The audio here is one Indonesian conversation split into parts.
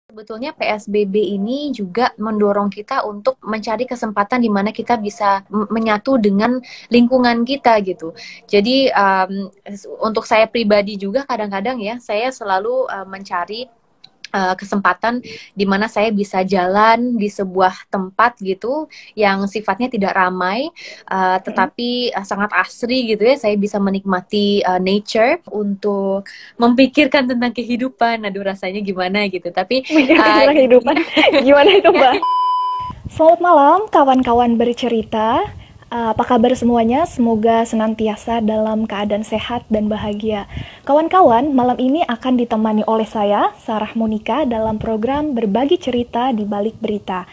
Sebetulnya PSBB ini juga mendorong kita untuk mencari kesempatan di mana kita bisa menyatu dengan lingkungan kita gitu. Jadi untuk saya pribadi juga kadang-kadang ya saya selalu mencari kesempatan di mana saya bisa jalan di sebuah tempat gitu yang sifatnya tidak ramai, tetapi sangat asri gitu ya. Saya bisa menikmati nature untuk memikirkan tentang kehidupan. Aduh rasanya gimana gitu. Tapi Memikirkan tentang kehidupan. intinya Gimana itu, ya, Mbak? Selamat malam, kawan-kawan bercerita. Apa kabar semuanya? Semoga senantiasa dalam keadaan sehat dan bahagia. Kawan-kawan, malam ini akan ditemani oleh saya, Sarah Monika, dalam program Berbagi Cerita di Balik Berita.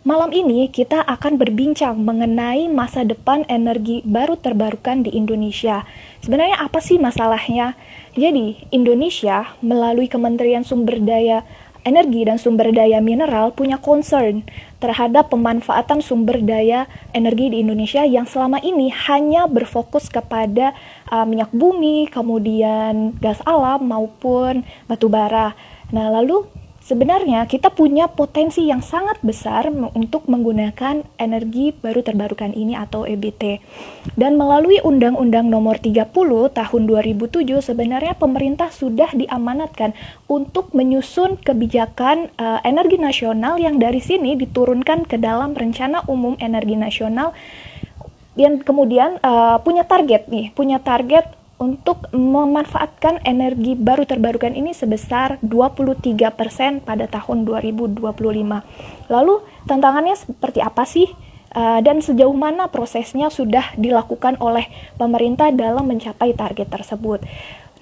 Malam ini kita akan berbincang mengenai masa depan energi baru terbarukan di Indonesia. Sebenarnya apa sih masalahnya? Jadi, Indonesia melalui Kementerian Sumber Daya Energi dan Sumber Daya Mineral punya concern terhadap pemanfaatan sumber daya energi di Indonesia yang selama ini hanya berfokus kepada minyak bumi, kemudian gas alam maupun batu bara. Nah, lalu sebenarnya kita punya potensi yang sangat besar untuk menggunakan energi baru terbarukan ini atau EBT. Dan melalui Undang-Undang Nomor 30 Tahun 2007 sebenarnya pemerintah sudah diamanatkan untuk menyusun kebijakan energi nasional yang dari sini diturunkan ke dalam Rencana Umum Energi Nasional yang kemudian punya target untuk memanfaatkan energi baru terbarukan ini sebesar 23% pada tahun 2025. Lalu tantangannya seperti apa sih? Dan sejauh mana prosesnya sudah dilakukan oleh pemerintah dalam mencapai target tersebut.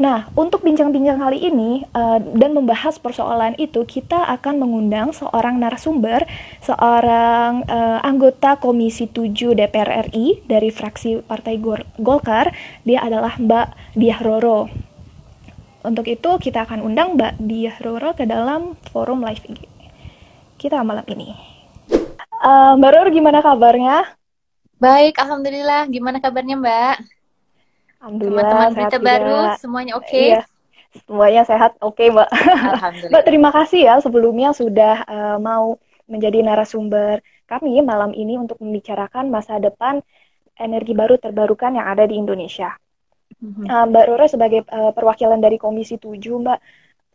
Nah, untuk bincang-bincang kali ini dan membahas persoalan itu, kita akan mengundang seorang narasumber, seorang anggota Komisi 7 DPR RI dari fraksi Partai Golkar. Dia adalah Mbak Diah Roro. Untuk itu, kita akan undang Mbak Diah Roro ke dalam forum live kita malam ini. Mbak Roro, gimana kabarnya? baik, alhamdulillah. Gimana kabarnya Mbak? Alhamdulillah, Teman-teman sehat berita baru juga. semuanya oke? Iya, semuanya sehat. Oke, Mbak. Mbak, Alhamdulillah. terima kasih ya sebelumnya sudah mau menjadi narasumber kami malam ini untuk membicarakan masa depan energi baru terbarukan yang ada di Indonesia. Mhm. Mbak Roro sebagai perwakilan dari Komisi 7, Mbak,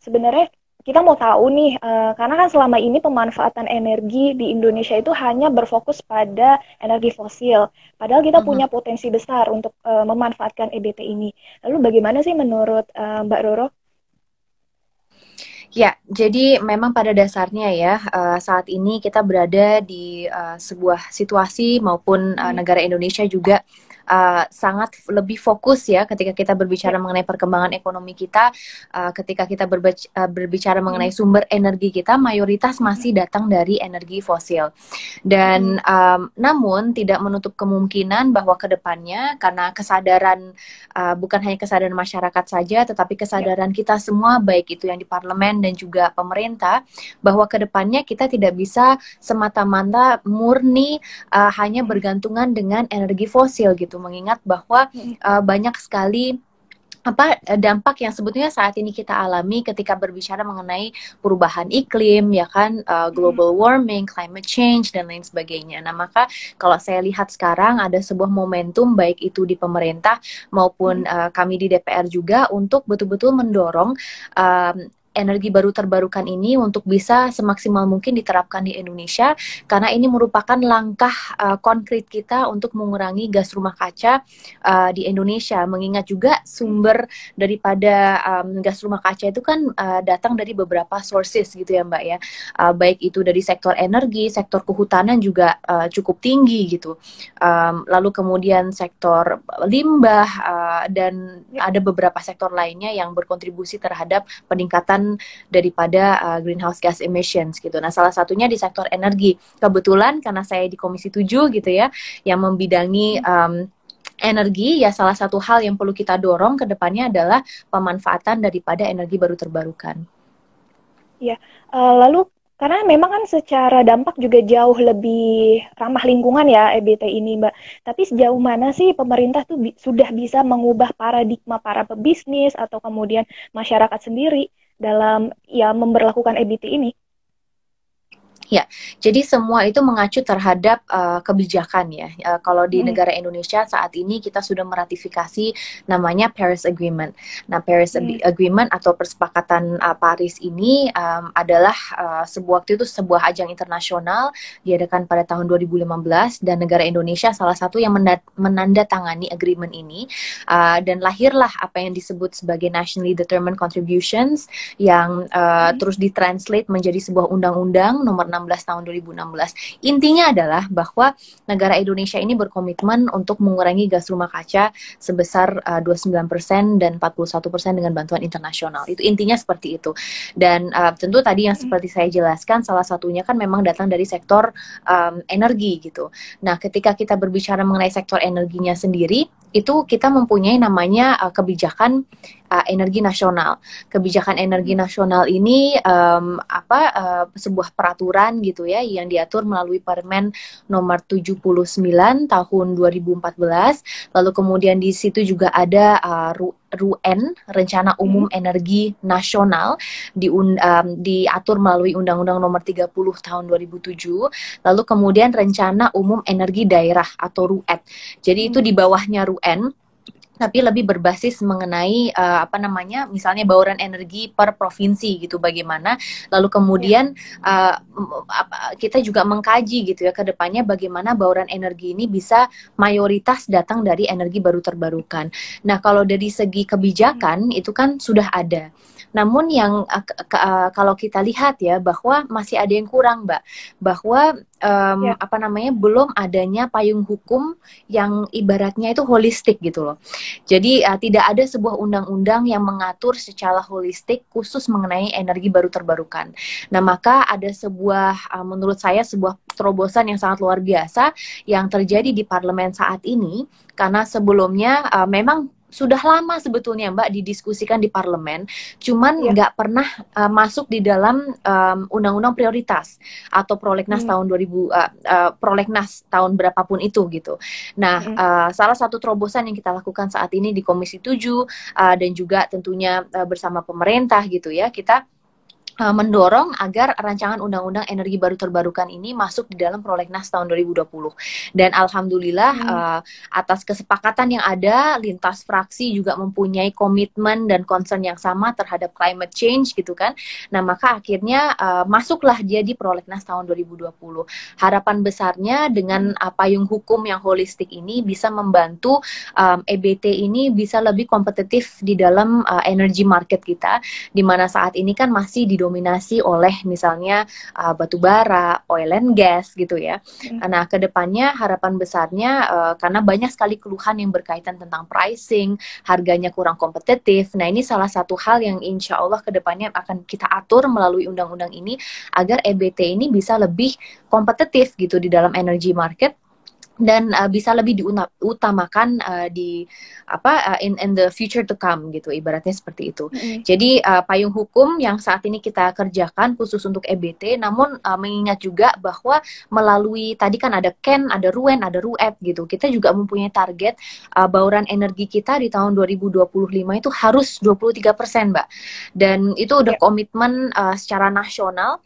sebenarnya kita mau tahu nih, karena kan selama ini pemanfaatan energi di Indonesia itu hanya berfokus pada energi fosil. Padahal kita Mhm. punya potensi besar untuk memanfaatkan EBT ini. Lalu bagaimana sih menurut Mbak Roro? Ya, jadi memang pada dasarnya ya, saat ini kita berada di sebuah situasi maupun Hmm, negara Indonesia juga sangat lebih fokus ya ketika kita ya. berbicara mengenai perkembangan ekonomi kita, ketika kita berbicara Hmm, mengenai sumber energi kita, mayoritas hmm, masih datang dari energi fosil. hmm, Dan namun tidak menutup kemungkinan bahwa kedepannya karena kesadaran bukan hanya kesadaran masyarakat saja, tetapi ya. kesadaran kita semua baik itu yang di parlemen dan juga pemerintah bahwa kedepannya kita tidak bisa semata-mata murni hanya Hmm, bergantungan dengan energi fosil gitu, mengingat bahwa hmm, banyak sekali dampak yang sebetulnya saat ini kita alami ketika berbicara mengenai perubahan iklim ya kan, hmm, global warming, climate change dan lain sebagainya. Nah, maka kalau saya lihat sekarang ada sebuah momentum baik itu di pemerintah hmm, maupun kami di DPR juga untuk betul-betul mendorong um, energi baru terbarukan ini untuk bisa semaksimal mungkin diterapkan di Indonesia karena ini merupakan langkah konkret kita untuk mengurangi gas rumah kaca di Indonesia, mengingat juga hmm, sumber daripada gas rumah kaca itu kan datang dari beberapa sources gitu ya Mbak ya, baik itu dari sektor energi, sektor kehutanan juga cukup tinggi gitu, lalu kemudian sektor limbah dan ya. ada beberapa sektor lainnya yang berkontribusi terhadap peningkatan daripada greenhouse gas emissions gitu. Nah, salah satunya di sektor energi. Kebetulan karena saya di Komisi 7 gitu ya, yang membidangi Hmm, energi, ya salah satu hal yang perlu kita dorong ke depannya adalah pemanfaatan daripada energi baru terbarukan. ya. Lalu karena memang kan secara dampak juga jauh lebih ramah lingkungan ya EBT ini, Mbak. Tapi sejauh mana sih pemerintah tuh sudah bisa mengubah paradigma para pebisnis atau kemudian masyarakat sendiri dalam ya memberlakukan EBT ini? Ya, jadi semua itu mengacu terhadap kebijakan ya. Kalau di negara Indonesia saat ini kita sudah meratifikasi namanya Paris Agreement. Nah, Paris Agreement atau Persepakatan Paris ini adalah waktu itu sebuah ajang internasional diadakan pada tahun 2015 dan negara Indonesia salah satu yang menandatangani agreement ini, dan lahirlah apa yang disebut sebagai Nationally Determined Contributions yang terus ditranslate menjadi sebuah undang-undang nomor 16 tahun 2016. Intinya adalah bahwa negara Indonesia ini berkomitmen untuk mengurangi gas rumah kaca sebesar 29% dan 41% dengan bantuan internasional. Itu intinya seperti itu. Dan tentu tadi yang seperti saya jelaskan, salah satunya kan memang datang dari sektor energi gitu. Nah, ketika kita berbicara mengenai sektor energinya sendiri, itu kita mempunyai namanya kebijakan energi nasional. Kebijakan energi nasional ini sebuah peraturan gitu ya yang diatur melalui Permen nomor 79 tahun 2014. Lalu kemudian di situ juga ada RUN, Rencana Umum Energi Nasional, diatur melalui Undang-Undang nomor 30 tahun 2007. Lalu kemudian Rencana Umum Energi Daerah atau RUED. Jadi itu di bawahnya RUN, tapi lebih berbasis mengenai misalnya bauran energi per provinsi gitu bagaimana. Lalu kemudian kita juga mengkaji gitu ya ke depannya bagaimana bauran energi ini bisa mayoritas datang dari energi baru terbarukan. Nah, kalau dari segi kebijakan itu kan sudah ada. Namun yang kalau kita lihat ya bahwa masih ada yang kurang, Mbak, bahwa belum adanya payung hukum yang ibaratnya itu holistik gitu loh. Jadi tidak ada sebuah undang-undang yang mengatur secara holistik khusus mengenai energi baru terbarukan. Nah, maka ada menurut saya sebuah terobosan yang sangat luar biasa yang terjadi di parlemen saat ini, karena sebelumnya memang sudah lama sebetulnya Mbak didiskusikan di parlemen, cuman nggak pernah masuk di dalam undang-undang prioritas atau prolegnas tahun 2000, prolegnas tahun berapapun itu gitu. Nah, salah satu terobosan yang kita lakukan saat ini di Komisi 7 dan juga tentunya bersama pemerintah gitu ya, kita mendorong agar rancangan undang-undang energi baru terbarukan ini masuk di dalam prolegnas tahun 2020. Dan alhamdulillah atas kesepakatan yang ada, lintas fraksi juga mempunyai komitmen dan concern yang sama terhadap climate change gitu kan. Nah, maka akhirnya masuklah dia di prolegnas tahun 2020. Harapan besarnya dengan payung hukum yang holistik ini bisa membantu EBT ini bisa lebih kompetitif di dalam energy market kita, di mana saat ini kan masih didominasi oleh misalnya batu bara, oil and gas gitu ya. Nah, kedepannya harapan besarnya karena banyak sekali keluhan yang berkaitan tentang pricing, harganya kurang kompetitif. Nah, ini salah satu hal yang insya Allah kedepannya akan kita atur melalui undang-undang ini agar EBT ini bisa lebih kompetitif gitu di dalam energy market dan bisa lebih diutamakan in the future to come gitu, ibaratnya seperti itu. Jadi payung hukum yang saat ini kita kerjakan khusus untuk EBT, namun mengingat juga bahwa melalui tadi kan ada KEN, ada RUEN, ada RUED gitu, kita juga mempunyai target bauran energi kita di tahun 2025 itu harus 23%, Mbak. Dan itu udah komitmen secara nasional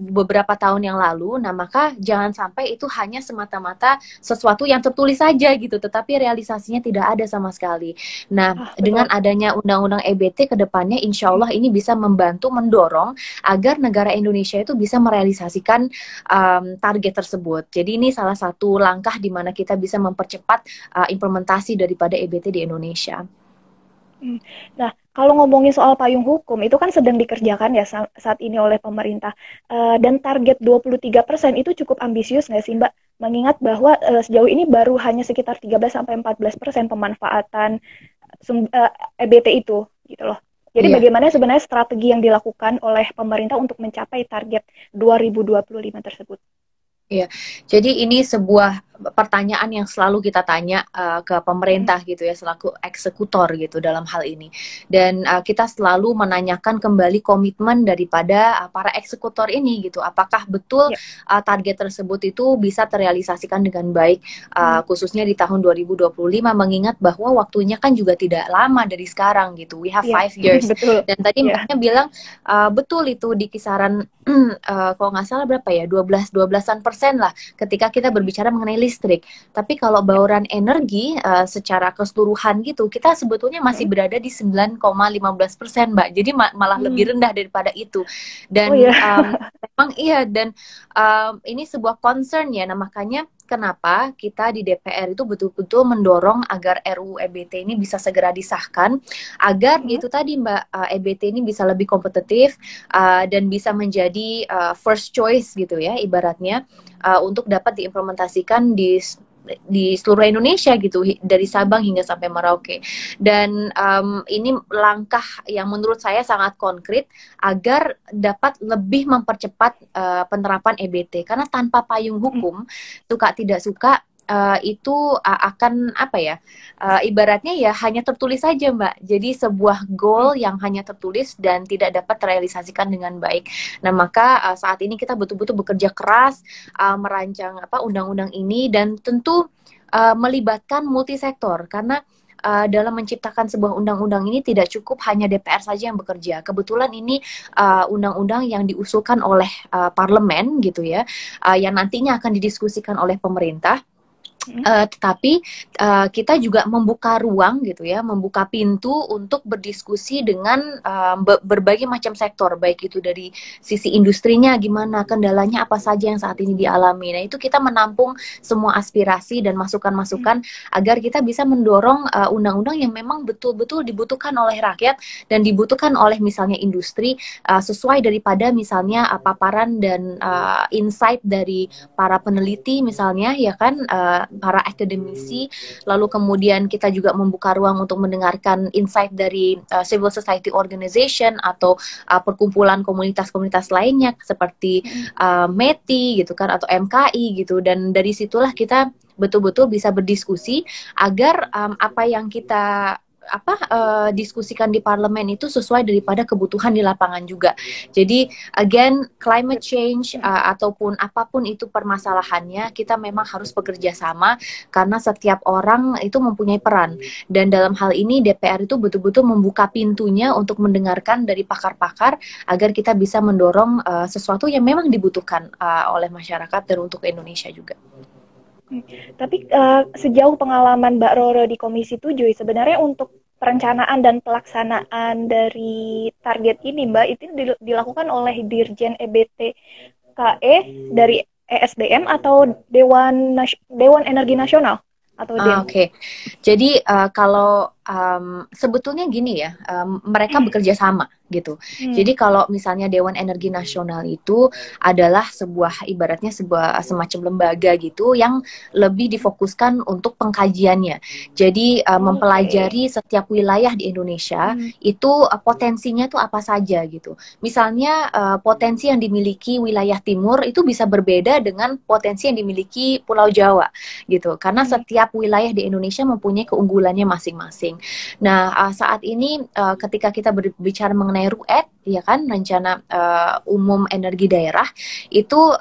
beberapa tahun yang lalu. Nah, maka jangan sampai itu hanya semata-mata sesuatu yang tertulis saja gitu, tetapi realisasinya tidak ada sama sekali. Nah, dengan adanya undang-undang EBT ke depannya, insya Allah ini bisa membantu mendorong agar negara Indonesia itu bisa merealisasikan target tersebut. Jadi ini salah satu langkah di mana kita bisa mempercepat implementasi daripada EBT di Indonesia. Nah, kalau ngomongin soal payung hukum, itu kan sedang dikerjakan ya saat ini oleh pemerintah. Dan target 23% itu cukup ambisius nggak sih, Mbak? Mengingat bahwa sejauh ini baru hanya sekitar 13-14% pemanfaatan EBT itu, gitu loh. Jadi bagaimana sebenarnya strategi yang dilakukan oleh pemerintah untuk mencapai target 2025 tersebut? Iya, jadi ini sebuah pertanyaan yang selalu kita tanya ke pemerintah gitu ya, selaku eksekutor gitu dalam hal ini. Dan kita selalu menanyakan kembali komitmen daripada para eksekutor ini gitu. Apakah betul Ya. target tersebut itu bisa terrealisasikan dengan baik, khususnya di tahun 2025, mengingat bahwa waktunya kan juga tidak lama dari sekarang gitu. We have Ya. 5 years. Betul. Dan tadi Ya. Mbaknya bilang betul itu di kisaran kalau nggak salah berapa ya, 12-an% lah ketika kita berbicara mengenai listrik. Tapi kalau bauran energi secara keseluruhan gitu, kita sebetulnya masih berada di 9,15%, Mbak. Jadi malah lebih rendah daripada itu. Oh Dan ya. memang iya, dan ini sebuah concern ya. Nah, makanya kenapa kita di DPR itu betul-betul mendorong agar RUU EBT ini bisa segera disahkan, agar itu tadi Mbak, EBT ini bisa lebih kompetitif dan bisa menjadi first choice gitu ya, ibaratnya untuk dapat diimplementasikan di seluruh Indonesia gitu, dari Sabang hingga sampai Merauke. Dan ini langkah yang menurut saya sangat konkret agar dapat lebih mempercepat penerapan EBT, karena tanpa payung hukum, suka tidak suka itu akan apa ya, ibaratnya ya hanya tertulis saja, Mbak. Jadi sebuah goal yang hanya tertulis dan tidak dapat terrealisasikan dengan baik. Nah, maka saat ini kita betul-betul bekerja keras merancang undang-undang ini, dan tentu melibatkan multisektor, karena dalam menciptakan sebuah undang-undang ini tidak cukup hanya DPR saja yang bekerja. Kebetulan ini undang-undang yang diusulkan oleh parlemen gitu ya, yang nantinya akan didiskusikan oleh pemerintah. Tetapi kita juga membuka ruang gitu ya, membuka pintu untuk berdiskusi dengan berbagai macam sektor, baik itu dari sisi industrinya gimana, kendalanya apa saja yang saat ini dialami. Nah, itu kita menampung semua aspirasi dan masukan-masukan agar kita bisa mendorong undang-undang yang memang betul-betul dibutuhkan oleh rakyat dan dibutuhkan oleh misalnya industri, sesuai daripada misalnya paparan dan insight dari para peneliti misalnya, ya kan, para akademisi. Lalu kemudian kita juga membuka ruang untuk mendengarkan insight dari civil society organization atau perkumpulan komunitas-komunitas lainnya seperti METI gitu kan, atau MKI gitu. Dan dari situlah kita betul-betul bisa berdiskusi agar apa yang kita diskusikan di parlemen itu sesuai daripada kebutuhan di lapangan juga. Jadi again, climate change ataupun apapun itu permasalahannya, kita memang harus bekerja sama, karena setiap orang itu mempunyai peran. Dan dalam hal ini DPR itu betul-betul membuka pintunya untuk mendengarkan dari pakar-pakar agar kita bisa mendorong sesuatu yang memang dibutuhkan oleh masyarakat dan untuk Indonesia juga. Tapi sejauh pengalaman Mbak Roro di Komisi 7, sebenarnya untuk perencanaan dan pelaksanaan dari target ini, Mbak, itu dilakukan oleh Dirjen EBTKE dari ESDM atau Dewan Energi Nasional atau DEN? Oke. Jadi kalau sebetulnya gini ya, mereka bekerja sama gitu. Jadi kalau misalnya Dewan Energi Nasional itu adalah sebuah, ibaratnya sebuah semacam lembaga gitu yang lebih difokuskan untuk pengkajiannya. Jadi mempelajari setiap wilayah di Indonesia itu potensinya tuh apa saja gitu. Misalnya potensi yang dimiliki wilayah timur itu bisa berbeda dengan potensi yang dimiliki Pulau Jawa gitu. Karena setiap wilayah di Indonesia mempunyai keunggulannya masing-masing. Nah, saat ini ketika kita berbicara mengenai RUED, ya kan, rencana umum energi daerah, itu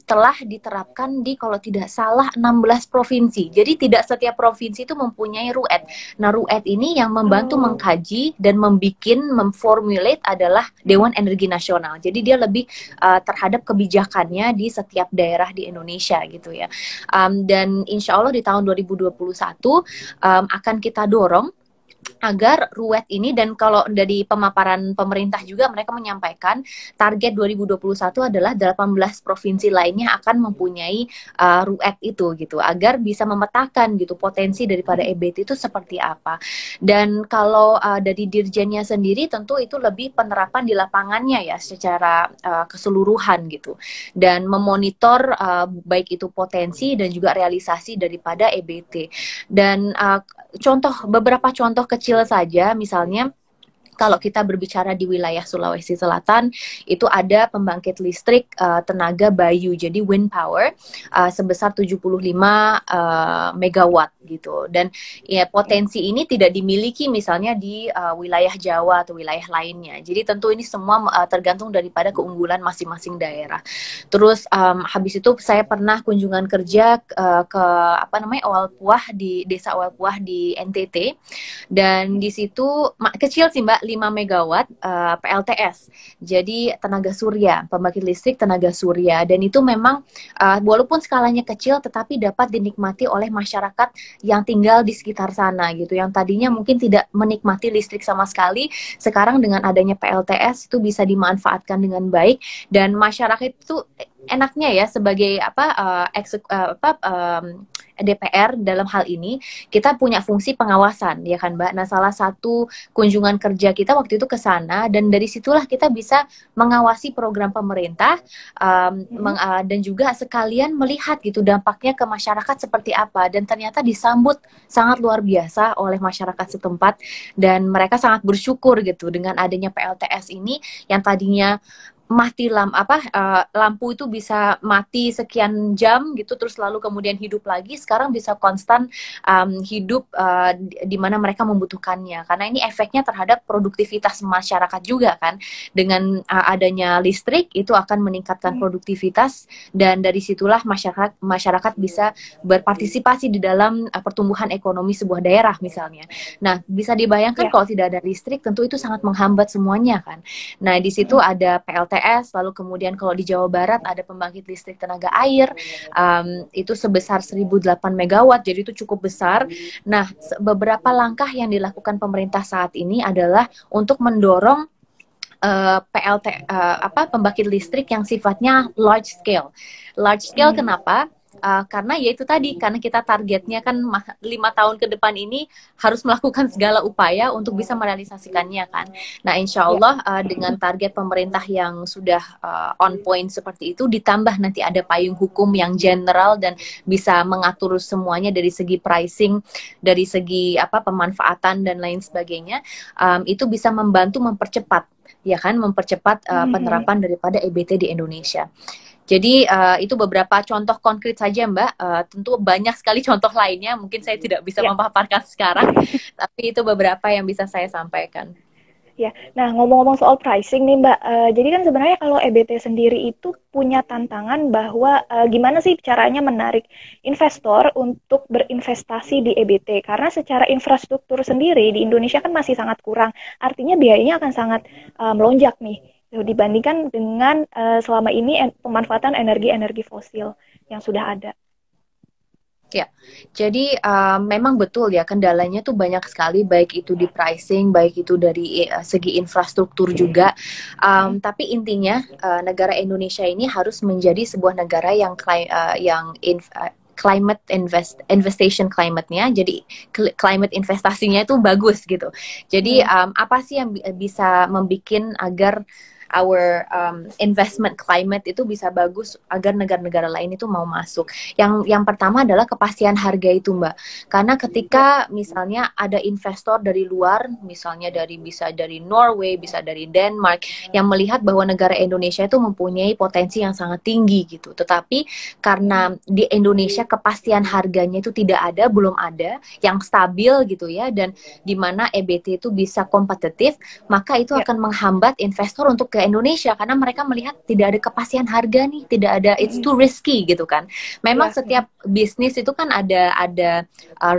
telah diterapkan di, kalau tidak salah, 16 provinsi. Jadi tidak setiap provinsi itu mempunyai RUED. Nah, RUED ini yang membantu mengkaji dan memformulate adalah Dewan Energi Nasional. Jadi dia lebih terhadap kebijakannya di setiap daerah di Indonesia gitu ya. Dan insya Allah di tahun 2021 akan kita dorong agar RUED ini, dan kalau dari pemaparan pemerintah juga mereka menyampaikan target 2021 adalah 18 provinsi lainnya akan mempunyai RUED itu gitu, agar bisa memetakan gitu potensi daripada EBT itu seperti apa. Dan kalau dari dirjennya sendiri tentu itu lebih penerapan di lapangannya ya secara keseluruhan gitu, dan memonitor baik itu potensi dan juga realisasi daripada EBT. Dan beberapa contoh kecil saja, misalnya Kalau kita berbicara di wilayah Sulawesi Selatan, itu ada pembangkit listrik tenaga Bayu, jadi wind power sebesar 75 megawatt gitu. Dan ya potensi ini tidak dimiliki misalnya di wilayah Jawa atau wilayah lainnya. Jadi tentu ini semua tergantung daripada keunggulan masing-masing daerah. Terus habis itu saya pernah kunjungan kerja ke apa namanya Owal-Puah di desa Owal-Puah di NTT, dan di situ kecil sih Mbak, 5 megawatt PLTS. Jadi tenaga surya, pembangkit listrik tenaga surya, dan itu memang walaupun skalanya kecil tetapi dapat dinikmati oleh masyarakat yang tinggal di sekitar sana gitu. Yang tadinya mungkin tidak menikmati listrik sama sekali, sekarang dengan adanya PLTS itu bisa dimanfaatkan dengan baik, dan masyarakat itu enaknya ya sebagai DPR dalam hal ini kita punya fungsi pengawasan ya kan Mbak. Nah, salah satu kunjungan kerja kita waktu itu ke sana, dan dari situlah kita bisa mengawasi program pemerintah dan juga sekalian melihat gitu dampaknya ke masyarakat seperti apa, dan ternyata disambut sangat luar biasa oleh masyarakat setempat, dan mereka sangat bersyukur gitu dengan adanya PLTS ini yang tadinya mati lampu itu bisa mati sekian jam gitu, terus lalu kemudian hidup lagi, sekarang bisa konstan hidup di mana mereka membutuhkannya, karena ini efeknya terhadap produktivitas masyarakat juga kan. Dengan adanya listrik itu akan meningkatkan produktivitas, dan dari situlah masyarakat bisa berpartisipasi di dalam pertumbuhan ekonomi sebuah daerah misalnya. Nah, bisa dibayangkan kalau tidak ada listrik tentu itu sangat menghambat semuanya kan. Nah, di situ ada PLTS, lalu kemudian kalau di Jawa Barat ada pembangkit listrik tenaga air, itu sebesar 1008 megawatt, jadi itu cukup besar. Nah, beberapa langkah yang dilakukan pemerintah saat ini adalah untuk mendorong pembangkit listrik yang sifatnya large scale. Large scale kenapa? Karena ya itu tadi, karena kita targetnya kan 5 tahun ke depan ini harus melakukan segala upaya untuk bisa merealisasikannya kan. Nah, insya Allah dengan target pemerintah yang sudah on point seperti itu, ditambah nanti ada payung hukum yang general dan bisa mengatur semuanya dari segi pricing, dari segi pemanfaatan dan lain sebagainya, itu bisa membantu mempercepat ya kan, mempercepat penerapan daripada EBT di Indonesia. Jadi itu beberapa contoh konkret saja Mbak, tentu banyak sekali contoh lainnya, mungkin saya tidak bisa memaparkan sekarang, tapi itu beberapa yang bisa saya sampaikan. Ya, nah ngomong-ngomong soal pricing nih Mbak, jadi kan sebenarnya kalau EBT sendiri itu punya tantangan bahwa gimana sih caranya menarik investor untuk berinvestasi di EBT, karena secara infrastruktur sendiri di Indonesia kan masih sangat kurang, artinya biayanya akan sangat melonjak nih dibandingkan dengan selama ini pemanfaatan energi-energi fosil yang sudah ada. Ya, jadi memang betul ya, kendalanya tuh banyak sekali, baik itu di pricing, baik itu dari segi infrastruktur juga. Tapi intinya negara Indonesia ini harus menjadi sebuah negara yang climate investation climate-nya, jadi climate investasinya itu bagus gitu. Jadi apa sih yang bisa membuat agar our investment climate itu bisa bagus agar negara-negara lain itu mau masuk. Yang pertama adalah kepastian harga itu Mbak. Karena ketika misalnya ada investor dari luar, misalnya bisa dari Norway, bisa dari Denmark, yang melihat bahwa negara Indonesia itu mempunyai potensi yang sangat tinggi gitu. Tetapi karena di Indonesia kepastian harganya itu tidak ada, belum ada yang stabil gitu ya, dan di mana EBT itu bisa kompetitif, maka itu akan menghambat investor untuk ke Indonesia, karena mereka melihat tidak ada kepastian harga nih, tidak ada, it's too risky gitu kan. Memang setiap bisnis itu kan ada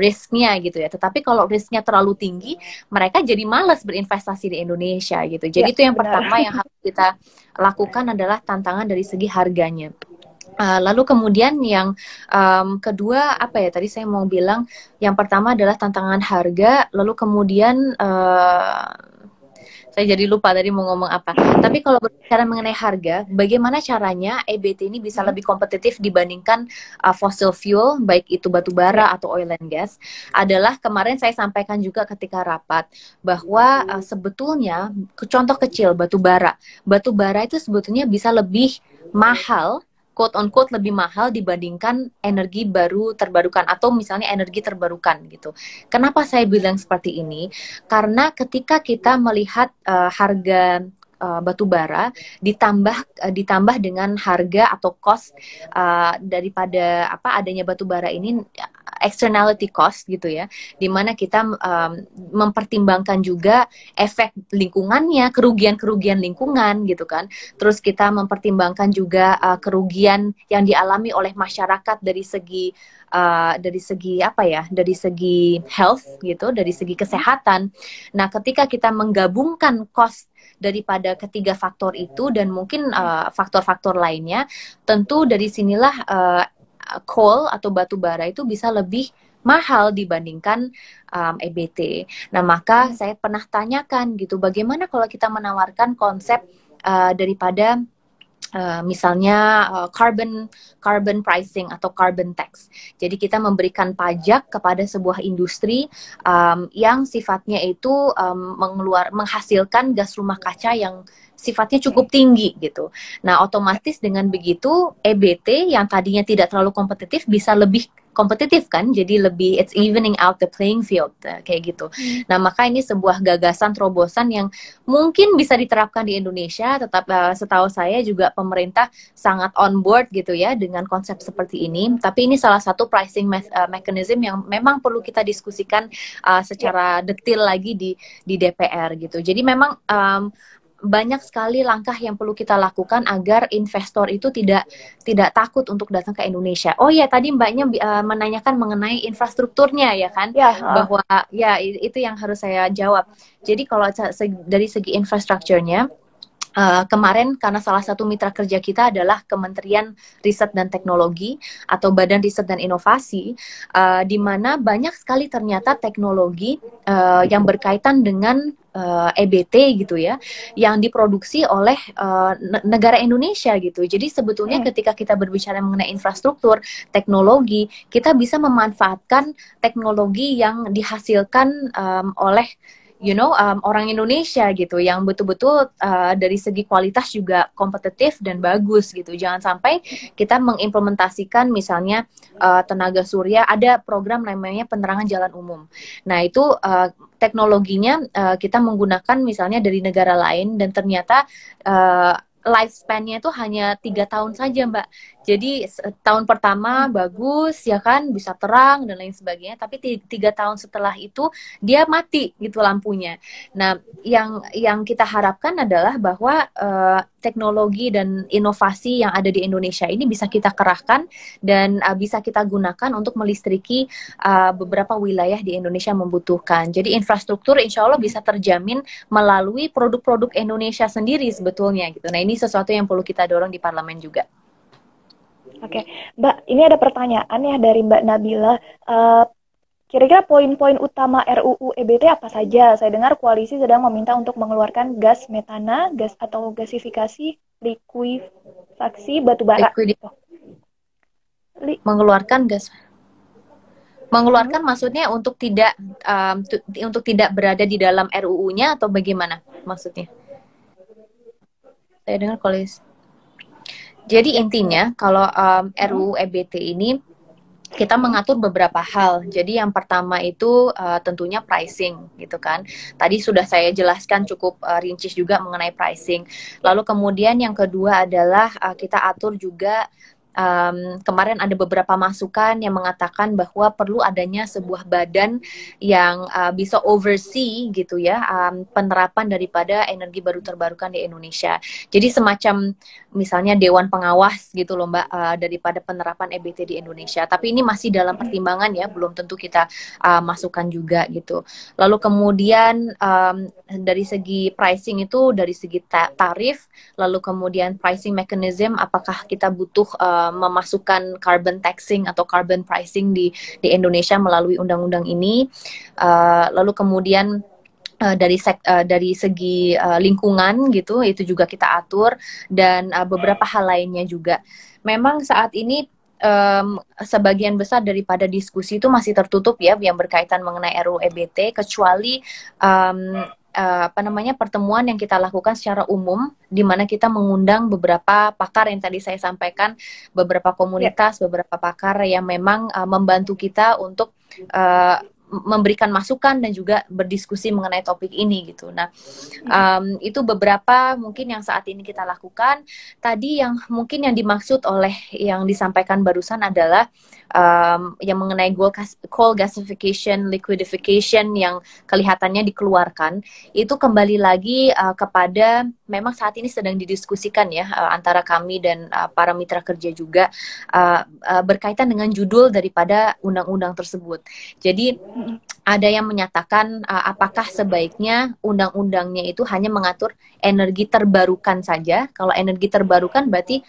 risknya gitu ya, tetapi kalau risknya terlalu tinggi, mereka jadi malas berinvestasi di Indonesia gitu. Jadi itu yang pertama yang harus kita lakukan adalah tantangan dari segi harganya. Lalu kemudian yang kedua apa ya, tadi saya mau bilang, yang pertama adalah tantangan harga, lalu kemudian saya jadi lupa tadi mau ngomong apa. Tapi kalau berbicara mengenai harga, bagaimana caranya EBT ini bisa lebih kompetitif dibandingkan fossil fuel, baik itu batu bara atau oil and gas, adalah kemarin saya sampaikan juga ketika rapat, bahwa sebetulnya, contoh kecil batu bara. Batu bara itu sebetulnya bisa lebih mahal quote on quote lebih mahal dibandingkan energi baru terbarukan atau misalnya energi terbarukan gitu. Kenapa saya bilang seperti ini? Karena ketika kita melihat harga batu bara ditambah dengan harga atau cost daripada adanya batu bara ini, externality cost gitu ya, dimana kita mempertimbangkan juga efek lingkungannya, kerugian lingkungan gitu kan, terus kita mempertimbangkan juga kerugian yang dialami oleh masyarakat dari segi dari segi health gitu, dari segi kesehatan. Nah, ketika kita menggabungkan cost daripada ketiga faktor itu dan mungkin faktor-faktor lainnya, tentu dari sinilah coal atau batu bara itu bisa lebih mahal dibandingkan EBT. Nah, maka saya pernah tanyakan gitu, bagaimana kalau kita menawarkan konsep daripada misalnya carbon pricing atau carbon tax. Jadi kita memberikan pajak kepada sebuah industri yang sifatnya itu menghasilkan gas rumah kaca yang sifatnya cukup tinggi gitu. Nah, otomatis dengan begitu EBT yang tadinya tidak terlalu kompetitif bisa lebih kompetitif kan, jadi lebih it's evening out the playing field kayak gitu. Nah, maka ini sebuah gagasan terobosan yang mungkin bisa diterapkan di Indonesia, tetap setahu saya juga pemerintah sangat on board gitu ya dengan konsep seperti ini. Tapi ini salah satu pricing mechanism yang memang perlu kita diskusikan secara detail lagi di DPR gitu. Jadi memang banyak sekali langkah yang perlu kita lakukan agar investor itu tidak takut untuk datang ke Indonesia. Oh ya, tadi Mbaknya menanyakan mengenai infrastrukturnya ya kan, bahwa ya itu yang harus saya jawab. Jadi kalau dari segi infrastrukturnya, kemarin karena salah satu mitra kerja kita adalah Kementerian Riset dan Teknologi atau Badan Riset dan Inovasi, di mana banyak sekali ternyata teknologi yang berkaitan dengan EBT gitu ya, yang diproduksi oleh negara Indonesia gitu. Jadi sebetulnya ketika kita berbicara mengenai infrastruktur, teknologi, kita bisa memanfaatkan teknologi yang dihasilkan oleh orang Indonesia gitu, yang betul-betul dari segi kualitas juga kompetitif dan bagus gitu. Jangan sampai kita mengimplementasikan misalnya tenaga surya, ada program namanya penerangan jalan umum. Nah, itu teknologinya kita menggunakan misalnya dari negara lain dan ternyata lifespan-nya itu hanya 3 tahun saja, Mbak. Jadi tahun pertama bagus ya kan, bisa terang dan lain sebagainya, tapi 3 tahun setelah itu dia mati gitu lampunya. Nah, yang kita harapkan adalah bahwa teknologi dan inovasi yang ada di Indonesia ini bisa kita kerahkan dan bisa kita gunakan untuk melistriki beberapa wilayah di Indonesia membutuhkan. Jadi infrastruktur insya Allah bisa terjamin melalui produk-produk Indonesia sendiri sebetulnya gitu. Nah, ini sesuatu yang perlu kita dorong di parlemen juga. Oke, Mbak, ini ada pertanyaan ya dari Mbak Nabila. Kira-kira poin-poin utama RUU EBT apa saja? Saya dengar koalisi sedang meminta untuk mengeluarkan gas metana, gas atau gasifikasi, likuifaksi batubara. Mengeluarkan maksudnya untuk tidak berada di dalam RUU-nya atau bagaimana maksudnya? Saya dengar koalisi. Jadi intinya kalau RUU EBT ini kita mengatur beberapa hal. Jadi yang pertama itu tentunya pricing gitu kan. Tadi sudah saya jelaskan cukup rinci juga mengenai pricing. Lalu kemudian yang kedua adalah kita atur juga kemarin ada beberapa masukan yang mengatakan bahwa perlu adanya sebuah badan yang bisa oversee gitu ya penerapan daripada energi baru terbarukan di Indonesia. Jadi semacam misalnya dewan pengawas gitu loh Mbak daripada penerapan EBT di Indonesia. Tapi ini masih dalam pertimbangan ya, belum tentu kita masukkan juga gitu. Lalu kemudian dari segi pricing itu dari segi tarif, lalu kemudian pricing mechanism, apakah kita butuh memasukkan carbon taxing atau carbon pricing di Indonesia melalui undang-undang ini. Lalu kemudian dari segi lingkungan gitu, itu juga kita atur dan beberapa hal lainnya juga. Memang saat ini sebagian besar daripada diskusi itu masih tertutup ya yang berkaitan mengenai RUU EBT, kecuali apa namanya, pertemuan yang kita lakukan secara umum, di mana kita mengundang beberapa pakar yang tadi saya sampaikan, beberapa Ya. komunitas, beberapa pakar yang memang membantu kita untuk uh, memberikan masukan dan juga berdiskusi mengenai topik ini gitu. Nah, itu beberapa mungkin yang saat ini kita lakukan. Tadi yang mungkin yang dimaksud oleh yang disampaikan barusan adalah yang mengenai coal gasification, liquidification yang kelihatannya dikeluarkan, itu kembali lagi kepada memang saat ini sedang didiskusikan ya antara kami dan para mitra kerja juga berkaitan dengan judul daripada undang-undang tersebut. Jadi ada yang menyatakan apakah sebaiknya undang-undangnya itu hanya mengatur energi terbarukan saja. Kalau energi terbarukan berarti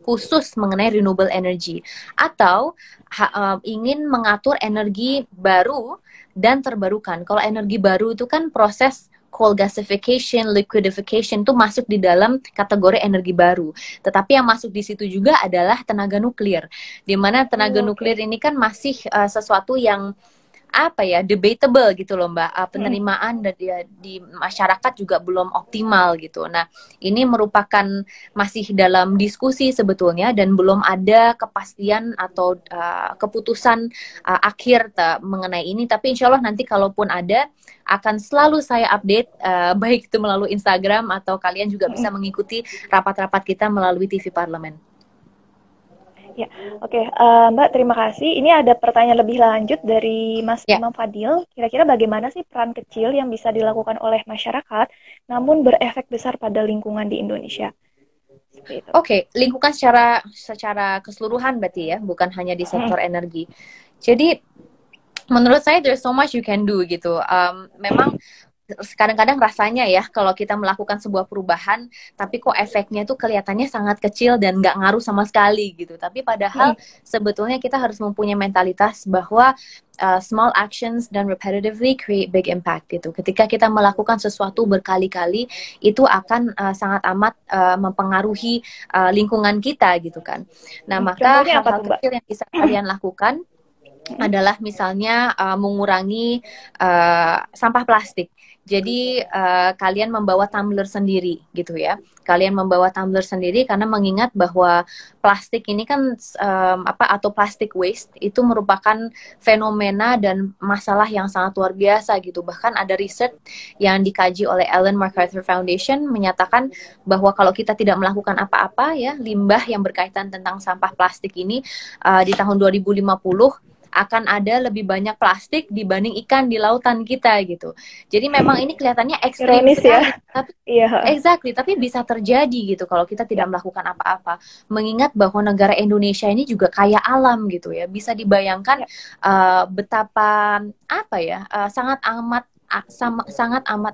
khusus mengenai renewable energy, atau ingin mengatur energi baru dan terbarukan. Kalau energi baru itu kan proses coal gasification, liquidification itu masuk di dalam kategori energi baru. Tetapi yang masuk di situ juga adalah tenaga nuklir, di mana tenaga nuklir ini kan masih sesuatu yang apa ya, debatable gitu loh Mbak. Penerimaan di masyarakat juga belum optimal gitu. Nah, ini merupakan masih dalam diskusi sebetulnya dan belum ada kepastian atau keputusan akhir mengenai ini. Tapi insya Allah nanti kalaupun ada, akan selalu saya update, baik itu melalui Instagram atau kalian juga bisa mengikuti rapat-rapat kita melalui TV Parlemen. Ya, oke. Mbak, terima kasih. Ini ada pertanyaan lebih lanjut dari Mas Ya. Imam Fadil. Kira-kira bagaimana sih peran kecil yang bisa dilakukan oleh masyarakat, namun berefek besar pada lingkungan di Indonesia? Seperti itu. Oke, lingkungan secara keseluruhan berarti ya, bukan hanya di sektor energi. Jadi menurut saya there's so much you can do gitu. Memang kadang-kadang rasanya ya kalau kita melakukan sebuah perubahan tapi kok efeknya tuh kelihatannya sangat kecil dan nggak ngaruh sama sekali gitu. Tapi padahal sebetulnya kita harus mempunyai mentalitas bahwa small actions dan repetitively create big impact gitu. Ketika kita melakukan sesuatu berkali-kali, itu akan sangat amat mempengaruhi lingkungan kita gitu kan. Nah, maka Contohnya apa hal-hal tuh, Mbak? kecil yang bisa kalian lakukan adalah misalnya mengurangi sampah plastik. Jadi kalian membawa tumbler sendiri gitu ya. Kalian membawa tumbler sendiri karena mengingat bahwa plastik ini kan atau plastic waste itu merupakan fenomena dan masalah yang sangat luar biasa gitu. Bahkan ada riset yang dikaji oleh Ellen MacArthur Foundation menyatakan bahwa kalau kita tidak melakukan apa-apa ya, limbah yang berkaitan tentang sampah plastik ini di tahun 2050 akan ada lebih banyak plastik dibanding ikan di lautan kita gitu. Jadi memang ini kelihatannya ekstrim Ironis sekali, ya. tapi Iya. exactly, tapi bisa terjadi gitu kalau kita tidak melakukan apa-apa. Mengingat bahwa negara Indonesia ini juga kaya alam gitu ya. Bisa dibayangkan betapa apa ya, sangat amat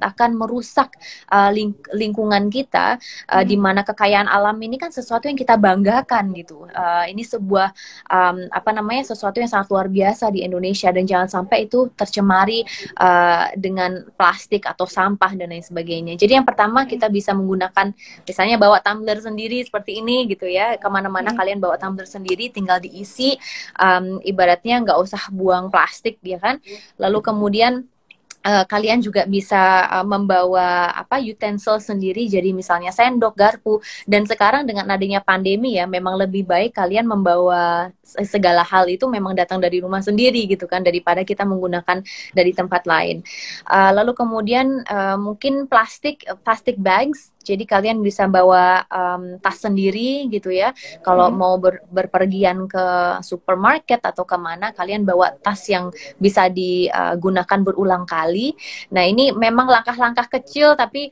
akan merusak lingkungan kita, di mana kekayaan alam ini kan sesuatu yang kita banggakan gitu. Ini sebuah sesuatu yang sangat luar biasa di Indonesia dan jangan sampai itu tercemari dengan plastik atau sampah dan lain sebagainya. Jadi yang pertama kita bisa menggunakan misalnya bawa tumbler sendiri seperti ini gitu ya, kemana-mana kalian bawa tumbler sendiri, tinggal diisi, ibaratnya nggak usah buang plastik ya kan. Lalu kemudian kalian juga bisa membawa utensil sendiri, jadi misalnya sendok, garpu, dan sekarang dengan adanya pandemi ya memang lebih baik kalian membawa segala hal itu memang datang dari rumah sendiri gitu kan, daripada kita menggunakan dari tempat lain. Lalu kemudian mungkin plastic bags, jadi kalian bisa bawa tas sendiri gitu ya. Kalau mau berpergian ke supermarket atau kemana, kalian bawa tas yang bisa digunakan berulang kali. Nah ini memang langkah-langkah kecil, tapi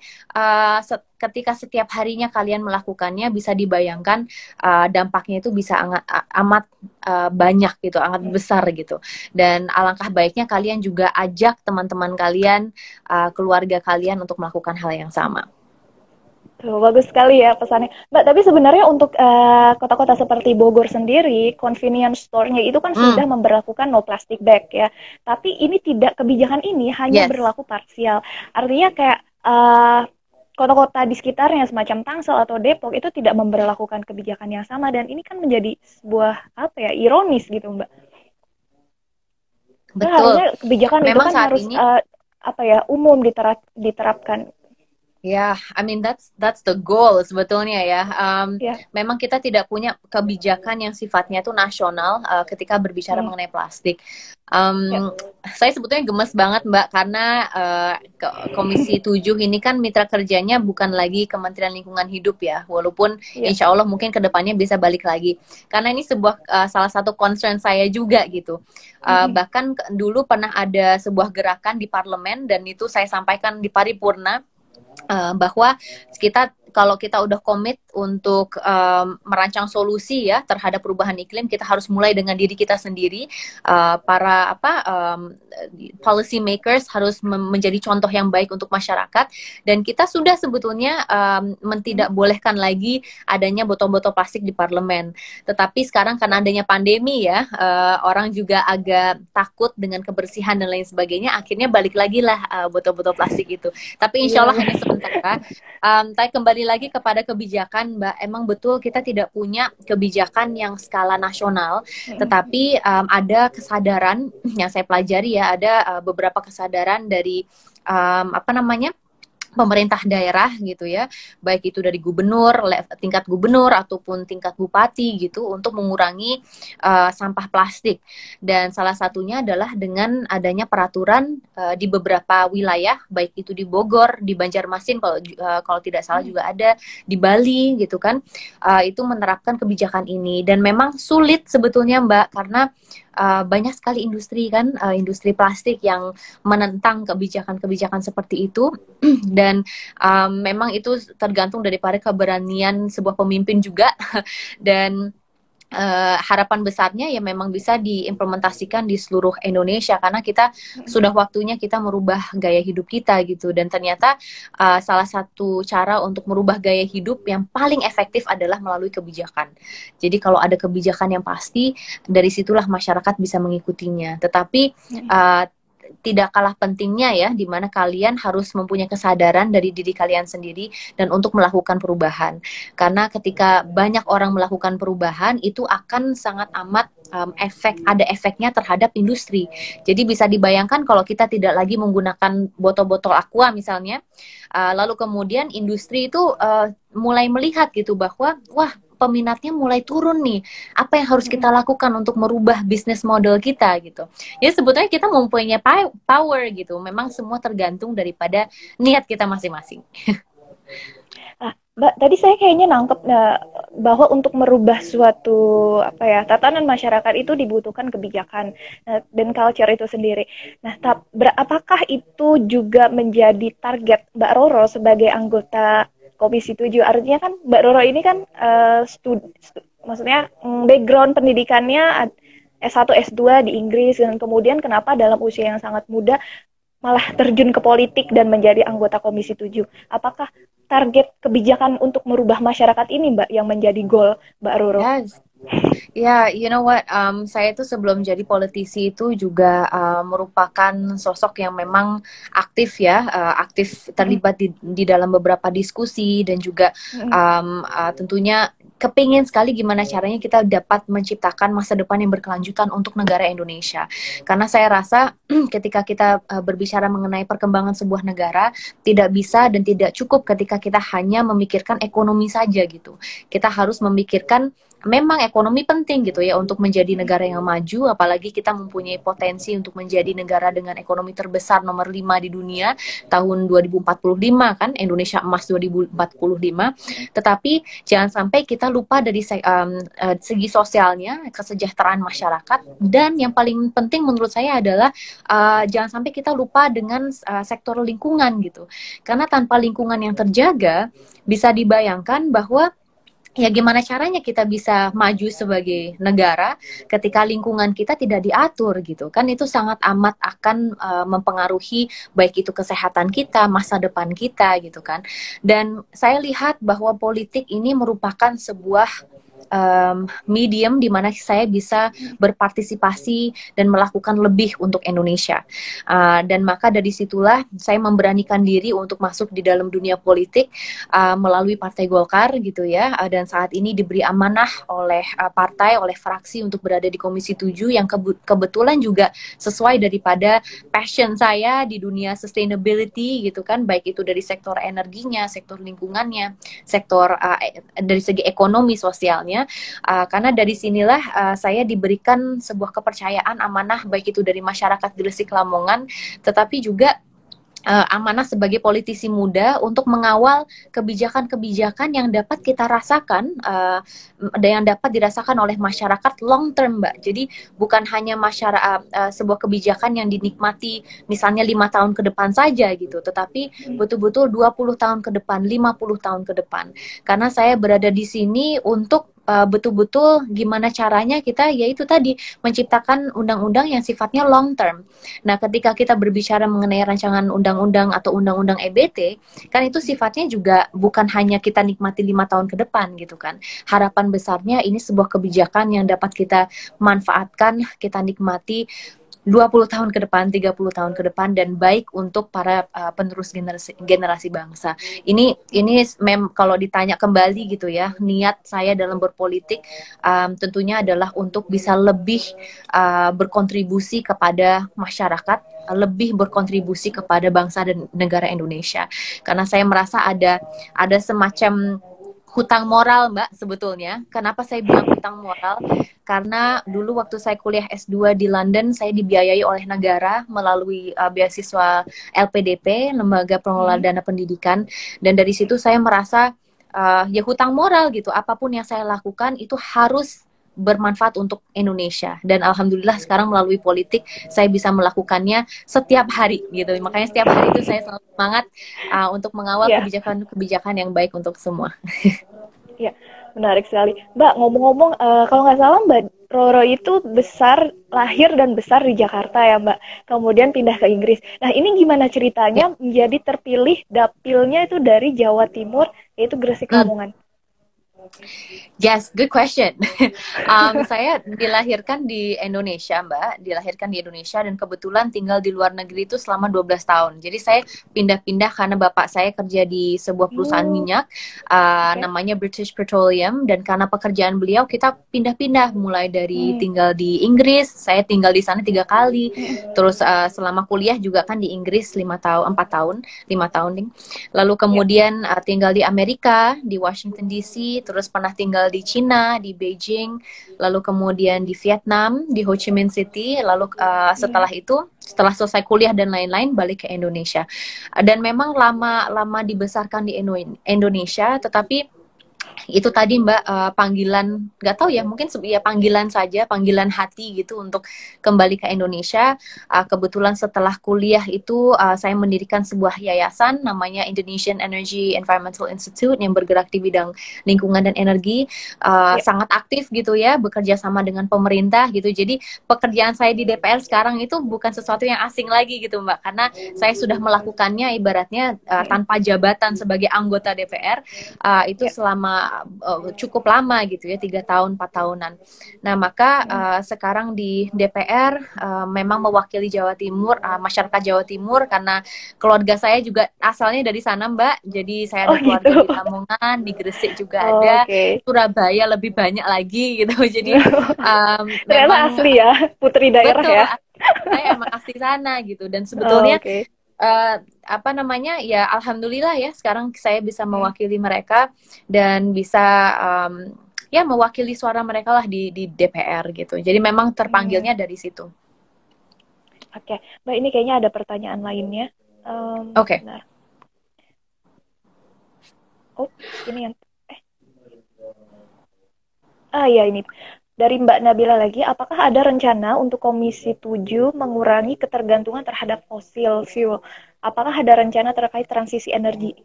ketika setiap harinya kalian melakukannya, bisa dibayangkan dampaknya itu bisa amat banyak gitu, amat besar gitu. Dan alangkah baiknya kalian juga ajak teman-teman kalian, keluarga kalian untuk melakukan hal yang sama. Tuh, bagus sekali ya pesannya. Mbak, tapi sebenarnya untuk kota-kota seperti Bogor sendiri, convenience store-nya itu kan sudah memberlakukan no plastic bag ya. Tapi ini kebijakan ini hanya berlaku parsial. Artinya kayak kota-kota di sekitarnya semacam Tangsel atau Depok itu tidak memberlakukan kebijakan yang sama, dan ini kan menjadi sebuah ironis gitu, Mbak. Betul. Harusnya kebijakan memang itu kan saat harus ini apa ya, umum diterapkan. Ya, I mean that's the goal sebetulnya ya. Ya. Memang kita tidak punya kebijakan yang sifatnya itu nasional ketika berbicara Hmm. mengenai plastik. Ya. Saya sebetulnya gemes banget Mbak karena Komisi 7 ini kan mitra kerjanya bukan lagi Kementerian Lingkungan Hidup ya, walaupun Ya. insya Allah mungkin kedepannya bisa balik lagi. Karena ini sebuah salah satu concern saya juga gitu. Bahkan dulu pernah ada sebuah gerakan di parlemen dan itu saya sampaikan di paripurna. Bahwa kalau kita udah komit untuk merancang solusi ya terhadap perubahan iklim, kita harus mulai dengan diri kita sendiri. Para policy makers harus menjadi contoh yang baik untuk masyarakat, dan kita sudah sebetulnya tidak bolehkan lagi adanya botol-botol plastik di parlemen. Tetapi sekarang karena adanya pandemi ya, orang juga agak takut dengan kebersihan dan lain sebagainya, akhirnya balik lagi lah botol-botol plastik itu. Tapi insya Allah hanya sementara. Tapi kembali lagi kepada kebijakan, Mbak. Emang betul kita tidak punya kebijakan yang skala nasional, tetapi ada kesadaran yang saya pelajari ya, ada beberapa kesadaran dari pemerintah daerah gitu ya, baik itu dari gubernur, tingkat gubernur ataupun tingkat bupati gitu, untuk mengurangi sampah plastik. Dan salah satunya adalah dengan adanya peraturan di beberapa wilayah, baik itu di Bogor, di Banjarmasin, kalau tidak salah juga ada di Bali gitu kan, itu menerapkan kebijakan ini. Dan memang sulit sebetulnya Mbak, karena banyak sekali industri kan, industri plastik yang menentang kebijakan-kebijakan seperti itu. Dan memang itu tergantung daripada keberanian sebuah pemimpin juga. Dan harapan besarnya ya memang bisa diimplementasikan di seluruh Indonesia, karena kita sudah waktunya kita merubah gaya hidup kita gitu. Dan ternyata salah satu cara untuk merubah gaya hidup yang paling efektif adalah melalui kebijakan. Jadi kalau ada kebijakan yang pasti, dari situlah masyarakat bisa mengikutinya. Tetapi tidak kalah pentingnya ya, di mana kalian harus mempunyai kesadaran dari diri kalian sendiri dan untuk melakukan perubahan. Karena ketika banyak orang melakukan perubahan, itu akan sangat amat ada efeknya terhadap industri. Jadi bisa dibayangkan kalau kita tidak lagi menggunakan botol-botol aqua misalnya, lalu kemudian industri itu mulai melihat gitu bahwa wah, peminatnya mulai turun nih. Apa yang harus kita lakukan untuk merubah bisnis model kita gitu. Jadi sebetulnya kita mempunyai power gitu. Memang semua tergantung daripada niat kita masing-masing. Mbak, tadi saya kayaknya nangkep bahwa untuk merubah suatu tatanan masyarakat itu dibutuhkan kebijakan dan culture itu sendiri. Nah, apakah itu juga menjadi target Mbak Roro sebagai anggota Komisi 7? Artinya kan Mbak Roro ini kan maksudnya background pendidikannya S1, S2 di Inggris, dan kemudian kenapa dalam usia yang sangat muda malah terjun ke politik dan menjadi anggota Komisi 7. Apakah target kebijakan untuk merubah masyarakat ini, Mbak, yang menjadi goal Mbak Roro? Yes. Ya, you know what? Saya itu sebelum jadi politisi itu juga merupakan sosok yang memang aktif ya, aktif terlibat di dalam beberapa diskusi, dan juga tentunya kepingin sekali gimana caranya kita dapat menciptakan masa depan yang berkelanjutan untuk negara Indonesia. Karena saya rasa ketika kita berbicara mengenai perkembangan sebuah negara, tidak bisa dan tidak cukup ketika kita hanya memikirkan ekonomi saja gitu. Kita harus memikirkan, memang ekonomi penting gitu ya untuk menjadi negara yang maju, apalagi kita mempunyai potensi untuk menjadi negara dengan ekonomi terbesar nomor 5 di dunia tahun 2045 kan, Indonesia Emas 2045. Tetapi jangan sampai kita lupa dari segi sosialnya, kesejahteraan masyarakat, dan yang paling penting menurut saya adalah jangan sampai kita lupa dengan sektor lingkungan gitu. Karena tanpa lingkungan yang terjaga, bisa dibayangkan bahwa ya gimana caranya kita bisa maju sebagai negara ketika lingkungan kita tidak diatur gitu kan. Itu sangat amat akan mempengaruhi baik itu kesehatan kita, masa depan kita gitu kan. Dan saya lihat bahwa politik ini merupakan sebuah medium di mana saya bisa berpartisipasi dan melakukan lebih untuk Indonesia. Dan maka dari situlah saya memberanikan diri untuk masuk di dalam dunia politik melalui Partai Golkar gitu ya. Dan saat ini diberi amanah oleh partai, oleh fraksi untuk berada di Komisi 7 yang kebetulan juga sesuai daripada passion saya di dunia sustainability gitu kan, baik itu dari sektor energinya, sektor lingkungannya, sektor dari segi ekonomi sosialnya, karena dari sinilah saya diberikan sebuah kepercayaan amanah baik itu dari masyarakat Gresik Lamongan, tetapi juga amanah sebagai politisi muda untuk mengawal kebijakan-kebijakan yang dapat kita rasakan, yang dapat dirasakan oleh masyarakat long term, Mbak. Jadi bukan hanya sebuah kebijakan yang dinikmati misalnya 5 tahun ke depan saja gitu, tetapi betul-betul 20 tahun ke depan, 50 tahun ke depan. Karena saya berada di sini untuk betul-betul gimana caranya kita yaitu tadi menciptakan undang-undang yang sifatnya long term. Nah, ketika kita berbicara mengenai rancangan undang-undang atau undang-undang EBT, kan itu sifatnya juga bukan hanya kita nikmati 5 tahun ke depan gitu kan. Harapan besarnya ini sebuah kebijakan yang dapat kita manfaatkan, kita nikmati 20 tahun ke depan, 30 tahun ke depan, dan baik untuk para penerus generasi bangsa. Ini kalau ditanya kembali gitu ya, niat saya dalam berpolitik tentunya adalah untuk bisa lebih berkontribusi kepada masyarakat, lebih berkontribusi kepada bangsa dan negara Indonesia. Karena saya merasa ada semacam hutang moral, Mbak, sebetulnya. Kenapa saya bilang hutang moral? Karena dulu waktu saya kuliah S2 di London, saya dibiayai oleh negara melalui beasiswa LPDP, Lembaga Pengelola Dana Pendidikan. Dan dari situ saya merasa ya hutang moral gitu. Apapun yang saya lakukan itu harus bermanfaat untuk Indonesia. Dan alhamdulillah sekarang melalui politik saya bisa melakukannya setiap hari gitu. Makanya setiap hari itu saya selalu semangat untuk mengawal kebijakan-kebijakan yang baik untuk semua. Ya, menarik sekali. Mbak, ngomong-ngomong, kalau nggak salah Mbak Roro itu lahir dan besar di Jakarta ya Mbak. Kemudian pindah ke Inggris. Nah, ini gimana ceritanya menjadi terpilih dapilnya itu dari Jawa Timur, yaitu Gresik Lamongan? Yes, good question. Saya dilahirkan di Indonesia, Mbak. Dilahirkan di Indonesia dan kebetulan tinggal di luar negeri itu selama 12 tahun. Jadi saya pindah-pindah karena bapak saya kerja di sebuah perusahaan minyak, namanya British Petroleum. Dan karena pekerjaan beliau, kita pindah-pindah. Mulai dari tinggal di Inggris, saya tinggal di sana 3 kali. Terus selama kuliah juga kan di Inggris 5 tahun. Lalu kemudian tinggal di Amerika, di Washington DC, terus pernah tinggal di Cina, di Beijing, lalu kemudian di Vietnam, di Ho Chi Minh City, lalu setelah itu, setelah selesai kuliah dan lain-lain, balik ke Indonesia. Dan memang lama dibesarkan di Indonesia, tetapi itu tadi Mbak, panggilan, nggak tahu ya, mungkin ya panggilan saja, panggilan hati gitu untuk kembali ke Indonesia. Kebetulan setelah kuliah itu saya mendirikan sebuah yayasan namanya Indonesian Energy Environmental Institute yang bergerak di bidang lingkungan dan energi, sangat aktif gitu ya, bekerja sama dengan pemerintah gitu. Jadi pekerjaan saya di DPR sekarang itu bukan sesuatu yang asing lagi gitu Mbak, karena saya sudah melakukannya ibaratnya tanpa jabatan sebagai anggota DPR itu selama cukup lama gitu ya, 3 tahun 4 tahunan. Nah maka sekarang di DPR memang mewakili Jawa Timur, masyarakat Jawa Timur, karena keluarga saya juga asalnya dari sana Mbak. Jadi saya ada keluarga di Lamongan, di Gresik juga ada, Surabaya lebih banyak lagi gitu. Jadi memang asli ya, putri daerah betul, ya. Saya emang asli sana gitu. Dan sebetulnya apa namanya ya, alhamdulillah ya sekarang saya bisa mewakili mereka dan bisa ya mewakili suara mereka lah di DPR gitu. Jadi memang terpanggilnya dari situ. Oke, Mbak, ini kayaknya ada pertanyaan lainnya. Oke. Oh, ini yang ya ini. Dari Mbak Nabila lagi, apakah ada rencana untuk Komisi 7 mengurangi ketergantungan terhadap fosil fuel? Apakah ada rencana terkait transisi energi?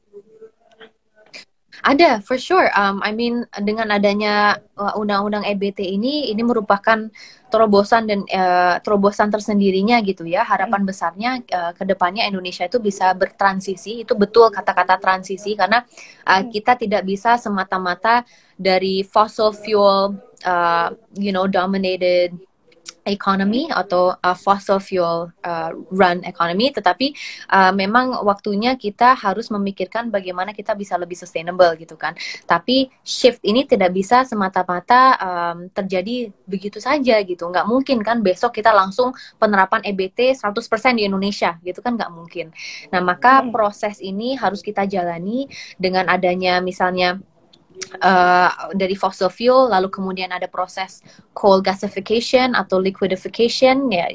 Ada, for sure. I mean, dengan adanya undang-undang EBT ini merupakan terobosan tersendirinya gitu ya. Mm, Harapan besarnya ke depannya Indonesia itu bisa bertransisi. Itu betul kata-kata transisi karena mm, kita tidak bisa semata-mata dari fossil fuel, dominated economy atau fossil fuel run economy, tetapi memang waktunya kita harus memikirkan bagaimana kita bisa lebih sustainable gitu kan. Tapi shift ini tidak bisa semata-mata terjadi begitu saja gitu. Nggak mungkin kan besok kita langsung penerapan EBT 100% di Indonesia gitu kan, nggak mungkin. Nah, maka mm, proses ini harus kita jalani dengan adanya misalnya dari fossil fuel, lalu kemudian ada proses coal gasification atau liquidification, ya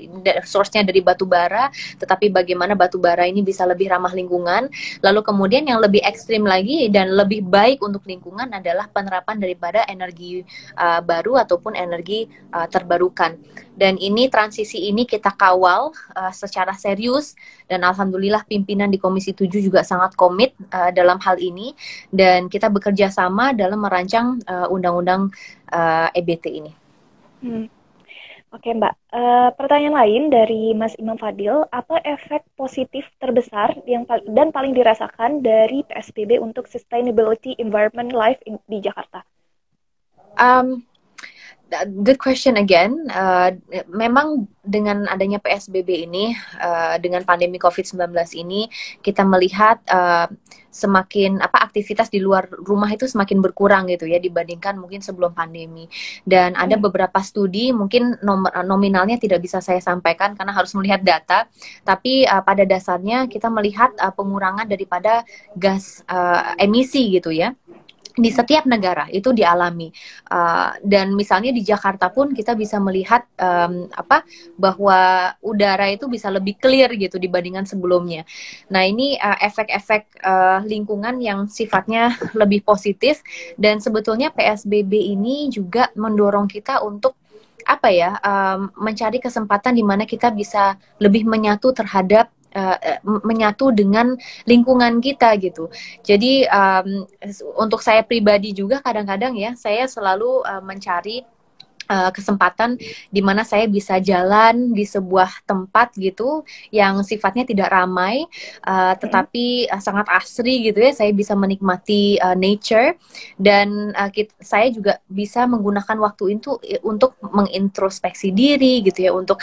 source-nya dari batu bara, tetapi bagaimana batu bara ini bisa lebih ramah lingkungan. Lalu kemudian yang lebih ekstrim lagi dan lebih baik untuk lingkungan adalah penerapan daripada energi baru ataupun energi terbarukan. Dan ini transisi ini kita kawal secara serius, dan alhamdulillah pimpinan di Komisi 7 juga sangat komit dalam hal ini, dan kita bekerja sama dalam merancang undang-undang EBT ini. mm. Oke Mbak, pertanyaan lain dari Mas Imam Fadil, apa efek positif terbesar dan paling dirasakan dari PSBB untuk Sustainability Environment Life di Jakarta? Um, Good question again. Memang dengan adanya PSBB ini, dengan pandemi COVID-19 ini, kita melihat semakin aktivitas di luar rumah itu semakin berkurang gitu ya dibandingkan mungkin sebelum pandemi. Dan ada Hmm. beberapa studi, mungkin nominalnya tidak bisa saya sampaikan karena harus melihat data, tapi pada dasarnya kita melihat pengurangan daripada gas emisi gitu ya di setiap negara itu dialami, dan misalnya di Jakarta pun kita bisa melihat bahwa udara itu bisa lebih clear gitu dibandingkan sebelumnya. Nah, ini efek-efek lingkungan yang sifatnya lebih positif, dan sebetulnya PSBB ini juga mendorong kita untuk mencari kesempatan di mana kita bisa lebih menyatu dengan lingkungan kita gitu. Jadi untuk saya pribadi juga kadang-kadang ya saya selalu mencari kesempatan di mana saya bisa jalan di sebuah tempat gitu yang sifatnya tidak ramai, Mm-mm. tetapi sangat asri gitu ya. Saya bisa menikmati nature, dan saya juga bisa menggunakan waktu itu untuk mengintrospeksi diri gitu ya, untuk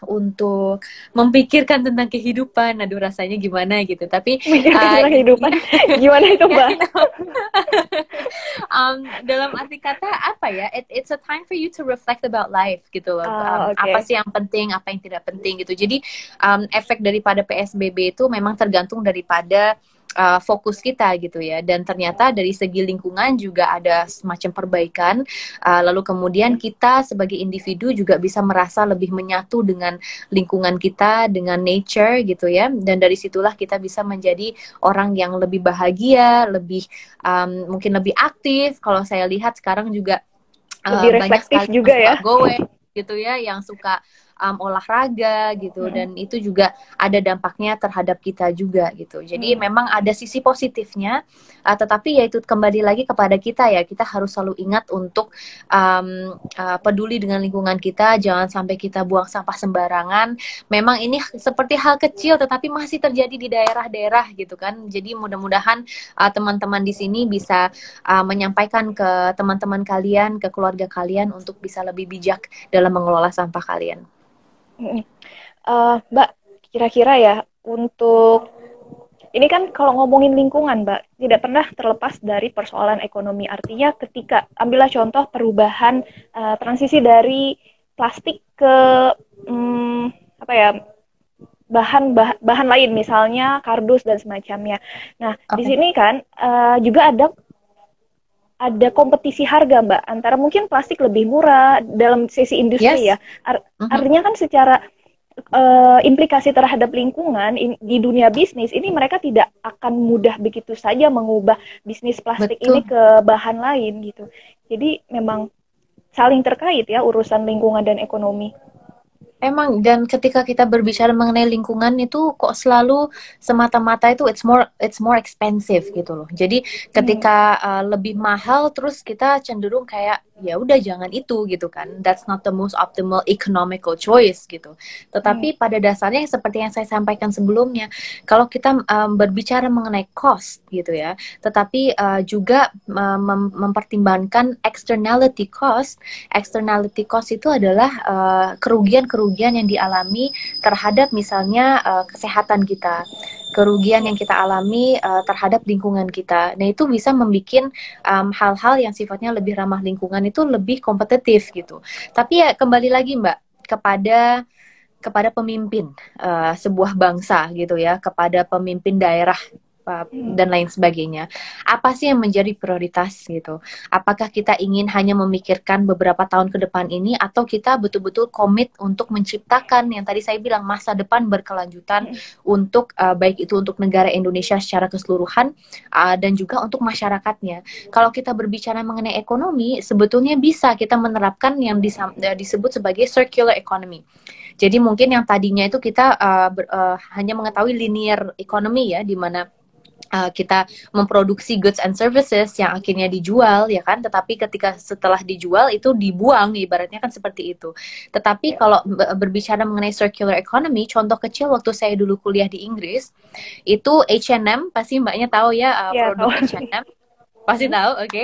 untuk memikirkan tentang kehidupan. Aduh, rasanya gimana gitu. Tapi Mikirkan tentang kehidupan, gimana itu ya, Mbak? dalam arti kata it's a time for you to reflect about life gitu loh. Apa Oke. sih yang penting, apa yang tidak penting gitu. Jadi efek daripada PSBB itu memang tergantung daripada fokus kita gitu ya. Dan ternyata dari segi lingkungan juga ada semacam perbaikan. Lalu kemudian kita sebagai individu juga bisa merasa lebih menyatu dengan lingkungan kita, dengan nature gitu ya. Dan dari situlah kita bisa menjadi orang yang lebih bahagia, lebih mungkin lebih aktif. Kalau saya lihat sekarang juga Lebih banyak reflektif sekali yang juga suka ya. gowe gitu ya, yang suka olahraga gitu, Mm-mm. dan itu juga ada dampaknya terhadap kita juga gitu. Jadi Mm-mm. memang ada sisi positifnya, tetapi ya itu kembali lagi kepada kita ya, kita harus selalu ingat untuk peduli dengan lingkungan kita, jangan sampai kita buang sampah sembarangan. Memang ini seperti hal kecil tetapi masih terjadi di daerah-daerah gitu kan. Jadi mudah-mudahan teman-teman di sini bisa menyampaikan ke teman-teman kalian, ke keluarga kalian untuk bisa lebih bijak dalam mengelola sampah kalian. Mm-mm. Mbak, kira-kira ya untuk ini kan kalau ngomongin lingkungan, Mbak, tidak pernah terlepas dari persoalan ekonomi. Artinya ketika ambillah contoh perubahan transisi dari plastik ke hmm, apa ya bahan lain, misalnya kardus dan semacamnya. Nah, di Oke. sini kan juga ada kompetisi harga, Mbak, antara mungkin plastik lebih murah dalam sisi industri ya. Yes. Mhm. Artinya kan secara implikasi terhadap lingkungan di dunia bisnis ini mereka tidak akan mudah begitu saja mengubah bisnis plastik ini Betul. ke bahan lain gitu. Jadi memang saling terkait ya urusan lingkungan dan ekonomi. Emang, dan ketika kita berbicara mengenai lingkungan itu kok selalu semata-mata itu it's more expensive gitu loh. Jadi ketika lebih mahal terus kita cenderung kayak ya udah jangan itu gitu kan. That's not the most optimal economical choice gitu. Tetapi pada dasarnya seperti yang saya sampaikan sebelumnya, kalau kita berbicara mengenai cost gitu ya, tetapi juga mempertimbangkan externality cost. Externality cost itu adalah kerugian-kerugian yang dialami terhadap misalnya kesehatan kita, kerugian yang kita alami terhadap lingkungan kita. Nah, itu bisa membuat hal-hal yang sifatnya lebih ramah lingkungan itu lebih kompetitif gitu. Tapi ya kembali lagi Mbak kepada pemimpin sebuah bangsa gitu ya, kepada pemimpin daerah dan lain sebagainya. Apa sih yang menjadi prioritas gitu? Apakah kita ingin hanya memikirkan beberapa tahun ke depan ini atau kita betul-betul komit untuk menciptakan yang tadi saya bilang masa depan berkelanjutan untuk baik itu untuk negara Indonesia secara keseluruhan dan juga untuk masyarakatnya. Kalau kita berbicara mengenai ekonomi, sebetulnya bisa kita menerapkan yang disebut sebagai circular economy. Jadi mungkin yang tadinya itu kita hanya mengetahui linear economy ya, di mana kita memproduksi goods and services yang akhirnya dijual ya kan, tetapi ketika setelah dijual itu dibuang, ibaratnya kan seperti itu. Tetapi kalau berbicara mengenai circular economy, contoh kecil waktu saya dulu kuliah di Inggris itu H&M, pasti mbaknya tahu ya, produk H&M pasti tahu, oke.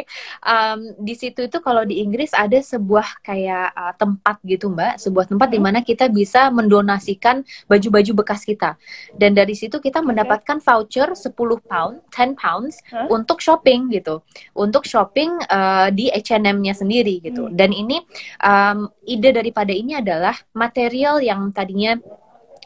Di situ itu kalau di Inggris ada sebuah kayak tempat gitu Mbak, sebuah tempat di mana kita bisa mendonasikan baju-baju bekas kita. Dan dari situ kita mendapatkan voucher 10 pound, 10 pounds untuk shopping gitu. Untuk shopping di H&M-nya sendiri gitu. Dan ini ide daripada ini adalah material yang tadinya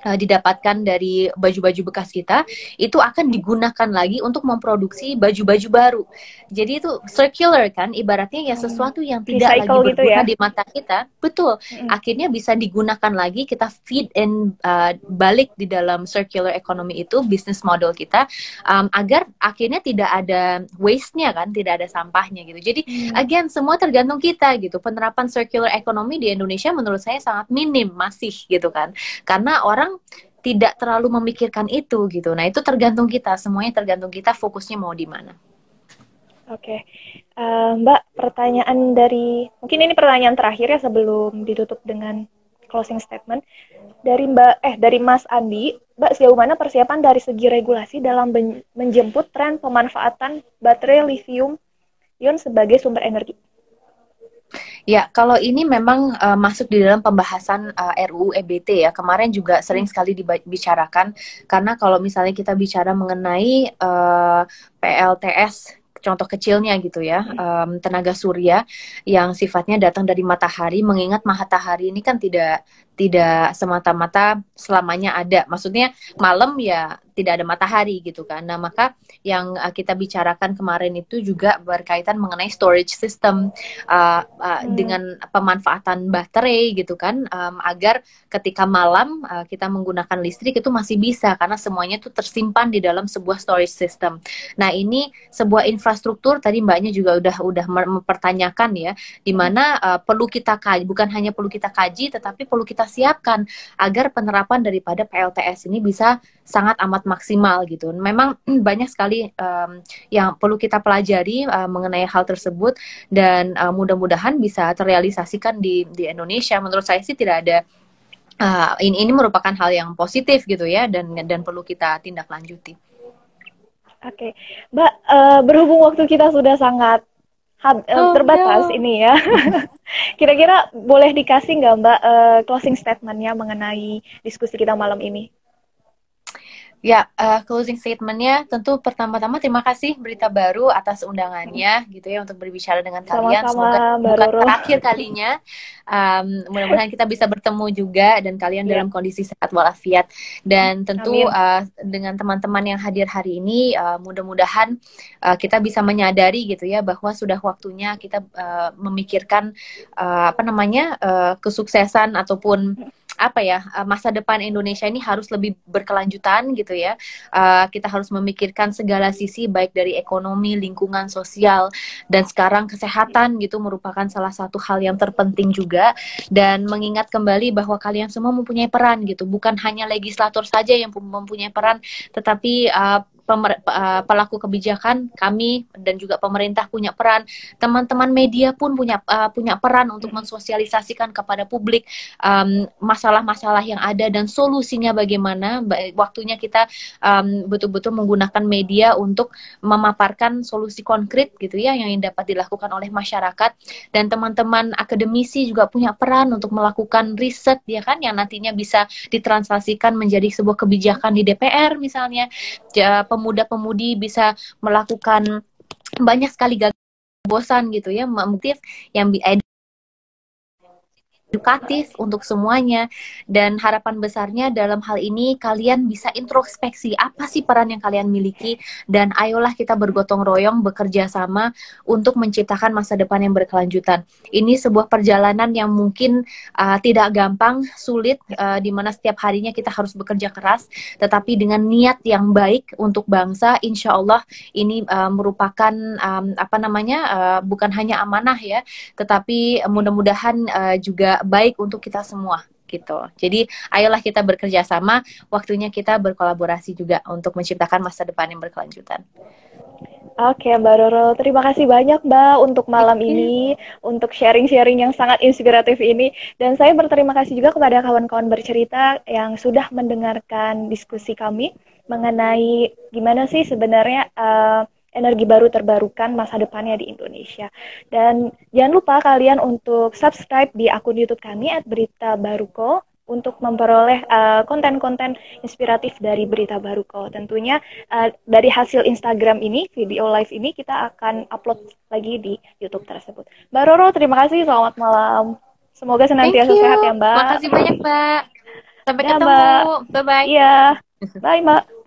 didapatkan dari baju-baju bekas kita itu akan digunakan lagi untuk memproduksi baju-baju baru. Jadi itu circular kan, ibaratnya ya sesuatu yang tidak lagi berguna gitu ya? Di mata kita, betul. Akhirnya bisa digunakan lagi, kita feed in balik di dalam circular economy itu business model kita, agar akhirnya tidak ada waste-nya kan, tidak ada sampahnya gitu. Jadi again semua tergantung kita gitu. Penerapan circular economy di Indonesia menurut saya sangat minim masih gitu kan. Karena orang tidak terlalu memikirkan itu gitu. Nah, itu tergantung kita, semuanya tergantung kita fokusnya mau di mana. Oke. Mbak, pertanyaan mungkin ini pertanyaan terakhir ya sebelum ditutup dengan closing statement. Dari Mas Andi, Mbak, sejauh mana persiapan dari segi regulasi dalam menjemput tren pemanfaatan baterai lithium-ion sebagai sumber energi? Ya, kalau ini memang masuk di dalam pembahasan RUU EBT ya. Kemarin juga sering sekali dibicarakan, karena kalau misalnya kita bicara mengenai PLTS, contoh kecilnya gitu ya, tenaga surya yang sifatnya datang dari matahari, mengingat matahari ini kan tidak semata-mata selamanya ada. Maksudnya malam ya tidak ada matahari gitu kan. Nah, maka yang kita bicarakan kemarin itu juga berkaitan mengenai storage system dengan pemanfaatan baterai gitu kan, agar ketika malam kita menggunakan listrik itu masih bisa karena semuanya itu tersimpan di dalam sebuah storage system. Nah, ini sebuah infrastruktur, tadi mbaknya juga udah mempertanyakan ya, di mana perlu kita kaji, bukan hanya perlu kita kaji tetapi perlu kita siapkan agar penerapan daripada PLTS ini bisa sangat amat maksimal gitu. Memang banyak sekali yang perlu kita pelajari mengenai hal tersebut, dan mudah-mudahan bisa terrealisasikan di Indonesia. Menurut saya sih tidak ada ini merupakan hal yang positif gitu ya, dan perlu kita tindak lanjuti. Oke, Mbak, berhubung waktu kita sudah sangat terbatas ini ya. Kira-kira boleh dikasih nggak Mbak closing statement-nya mengenai diskusi kita malam ini? Ya, closing statement-nya tentu pertama-tama terima kasih Berita Baru atas undangannya gitu ya untuk berbicara dengan kalian. Semoga bukan terakhir kalinya. Mudah-mudahan kita bisa bertemu juga dan kalian dalam kondisi sehat walafiat. Dan tentu dengan teman-teman yang hadir hari ini, mudah-mudahan kita bisa menyadari gitu ya bahwa sudah waktunya kita memikirkan kesuksesan ataupun apa ya, masa depan Indonesia ini harus lebih berkelanjutan gitu ya. Kita harus memikirkan segala sisi baik dari ekonomi, lingkungan sosial, dan sekarang kesehatan gitu merupakan salah satu hal yang terpenting juga. Dan mengingat kembali bahwa kalian semua mempunyai peran gitu, bukan hanya legislator saja yang mempunyai peran, tetapi pelaku kebijakan, kami dan juga pemerintah punya peran, teman-teman media pun punya peran untuk mensosialisasikan kepada publik masalah-masalah yang ada dan solusinya bagaimana. Waktunya kita betul-betul menggunakan media untuk memaparkan solusi konkret gitu ya yang dapat dilakukan oleh masyarakat. Dan teman-teman akademisi juga punya peran untuk melakukan riset ya kan, yang nantinya bisa ditranslasikan menjadi sebuah kebijakan di DPR misalnya. Pemuda-pemudi bisa melakukan banyak sekali gagasan gitu ya, motif yang edukatif untuk semuanya. Dan harapan besarnya dalam hal ini kalian bisa introspeksi apa sih peran yang kalian miliki, dan ayolah kita bergotong royong bekerja sama untuk menciptakan masa depan yang berkelanjutan. Ini sebuah perjalanan yang mungkin tidak gampang, sulit, di mana setiap harinya kita harus bekerja keras, tetapi dengan niat yang baik untuk bangsa, insya Allah ini merupakan bukan hanya amanah ya, tetapi mudah-mudahan juga baik untuk kita semua gitu. Jadi ayolah kita bekerja sama, waktunya kita berkolaborasi juga untuk menciptakan masa depan yang berkelanjutan. Oke, Mbak Roro, terima kasih banyak Mbak untuk malam ini, untuk sharing-sharing yang sangat inspiratif ini. Dan saya berterima kasih juga kepada kawan-kawan bercerita yang sudah mendengarkan diskusi kami mengenai gimana sih sebenarnya energi baru terbarukan masa depannya di Indonesia. Dan jangan lupa kalian untuk subscribe di akun YouTube kami @beritabaruko untuk memperoleh konten-konten inspiratif dari Berita Baruko. Tentunya dari hasil Instagram ini, video live ini kita akan upload lagi di YouTube tersebut. Mbak Roro, terima kasih. Selamat malam. Semoga senantiasa sehat ya, Mbak. Makasih banyak, Mbak. Sampai Ya, ketemu. Mbak. Bye-bye. Iya. Bye, Mbak.